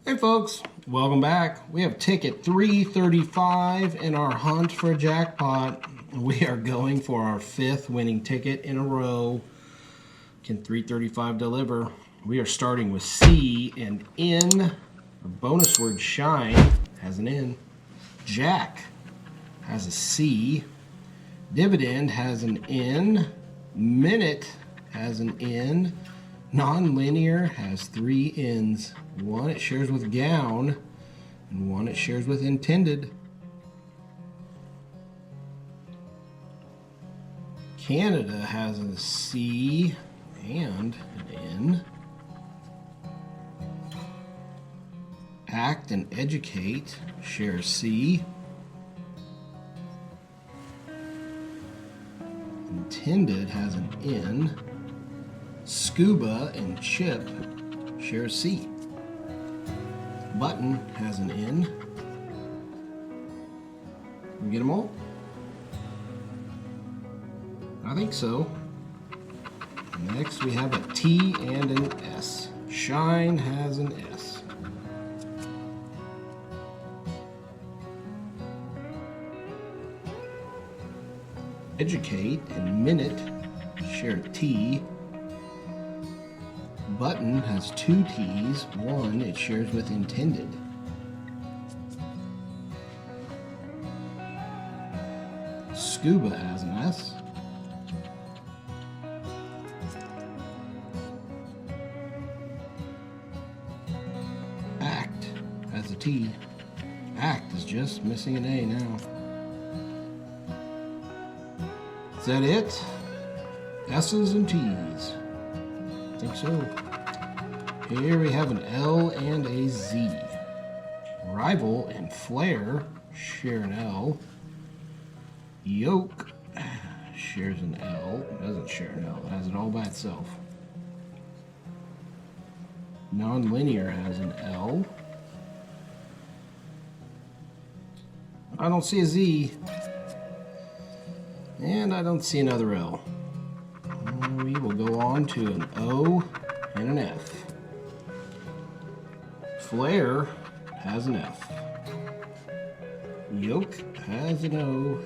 Hey folks, welcome back. We have ticket 335 in our hunt for a jackpot. We are going for our 5th winning ticket in a row. Can 335 deliver? We are starting with C and N. Our bonus word shine has an N. Jack has a C. Dividend has an N. Minute has an N. Non-linear has 3 N's. One it shares with gown, and one it shares with intended. Canada has a C and an N. Act and educate share C. Intended has an N. Scuba and chip share C. Button has an N. Can we get them all? I think so. Next we have a T and an S. Shine has an S. Educate and minute share T. Button has 2 T's. One it shares with intended. Scuba has an S. Act has a T. Act is just missing an A now. Is that it? S's and T's. I think so. Here we have an L and a Z. Rival and Flare share an L. Yoke shares an L. Doesn't share an L. It has it all by itself. Non-linear has an L. I don't see a Z. And I don't see another L. We will go on to an O and an F. Flare has an F. Yoke has an O.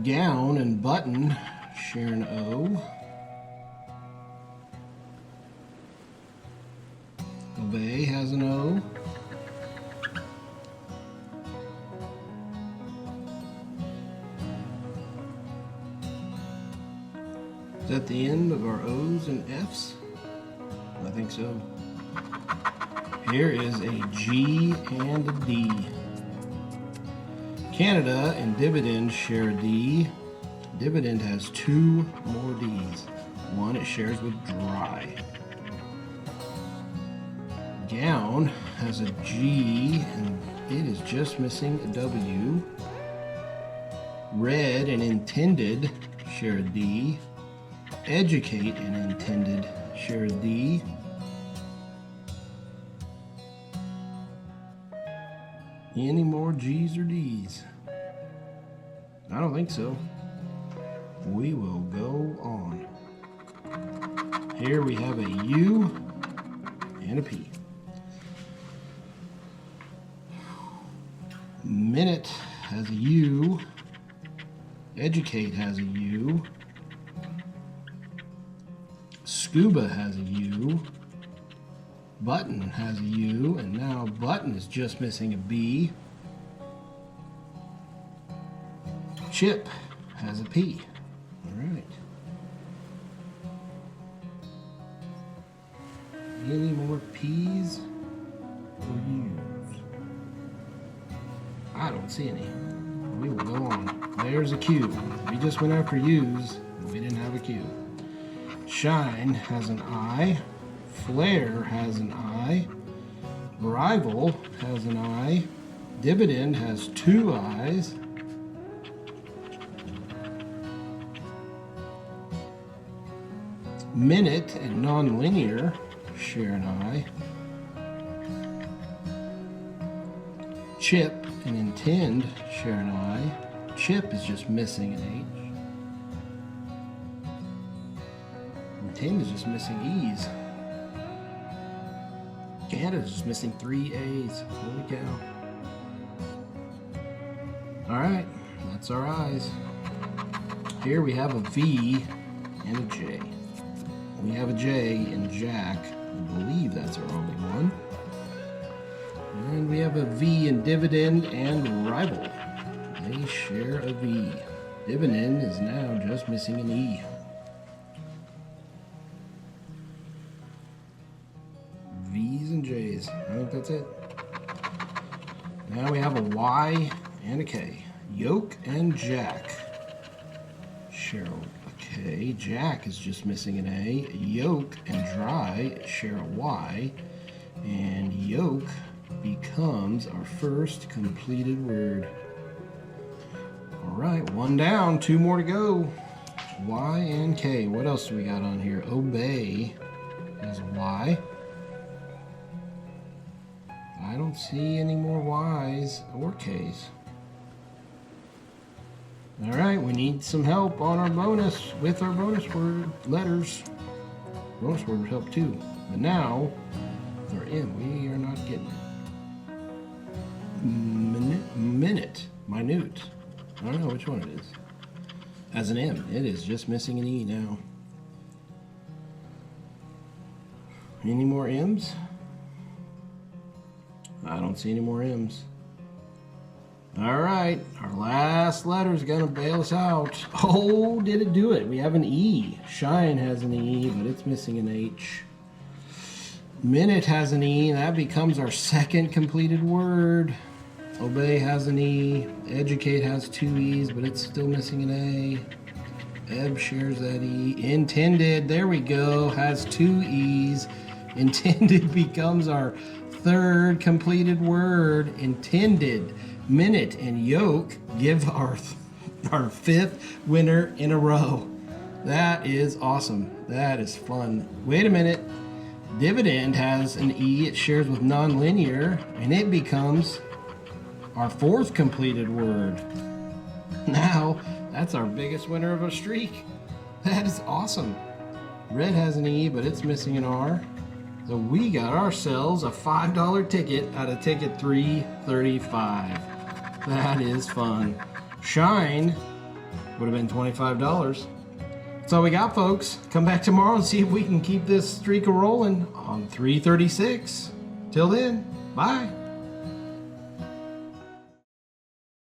Gown and button share an O. Obey has an O. Is that the end of our O's and F's? I think so. Here is a G and a D. Canada and dividend share a D. Dividend has 2 more D's. One it shares with dry. Gown has a G and it is just missing a W. Red and intended share a D. Educate and intended share a D. Any more G's or D's? I don't think so. We will go on. Here we have a U and a P. Minute has a U. Educate has a U. Scuba has a U. Button has a U, and now button is just missing a B. Chip has a P. All right. Any more P's or U's? I don't see any. We will go on. There's a Q. We just went after U's. We didn't have a Q. Shine has an I. Flare has an I. Rival has an I. Dividend has 2 I's. Minute and non-linear share an I. Chip and intend share an I. Chip is just missing an H. Intend is just missing E's. Canada's just missing 3 A's. Holy cow. Alright, that's our eyes. Here we have a V and a J. We have a J in Jack. I believe that's our only one. And we have a V in Dividend and Rival. They share a V. Dividend is now just missing an E. V's and J's. I think that's it. Now we have a Y and a K. Yoke and Jack. Share a K. Jack is just missing an A. Yoke and Dry share a Y. And yoke becomes our first completed word. Alright, one down, 2 more to go. Y and K. What else do we got on here? Obey is Y. I don't see any more Y's or K's. Alright, we need some help on our bonus with our bonus word letters. Bonus word would help too. But now, with our M, we are not getting it. Minute. I don't know which one it is. Has an M. It is just missing an E now. Any more M's? I don't see any more M's. Alright, our last letter is going to bail us out. Oh, did it do it? We have an E. Shine has an E, but it's missing an H. Minute has an E, and that becomes our second completed word. Obey has an E. Educate has 2 E's, but it's still missing an A. Ebb shares that E. Intended, there we go, has 2 E's. Intended becomes our third completed word. Intended. Minute and yoke give our 5th winner in a row. That is awesome. That is fun. Wait a minute. Dividend has an E. It shares with nonlinear, and it becomes our 4th completed word. Now, that's our biggest winner of a streak. That is awesome. Red has an E, but it's missing an R. So we got ourselves a $5 ticket out of ticket 335. That is fun. Shine would have been $25. That's all we got, folks. Come back tomorrow and see if we can keep this streak rolling on 336. Till then, bye.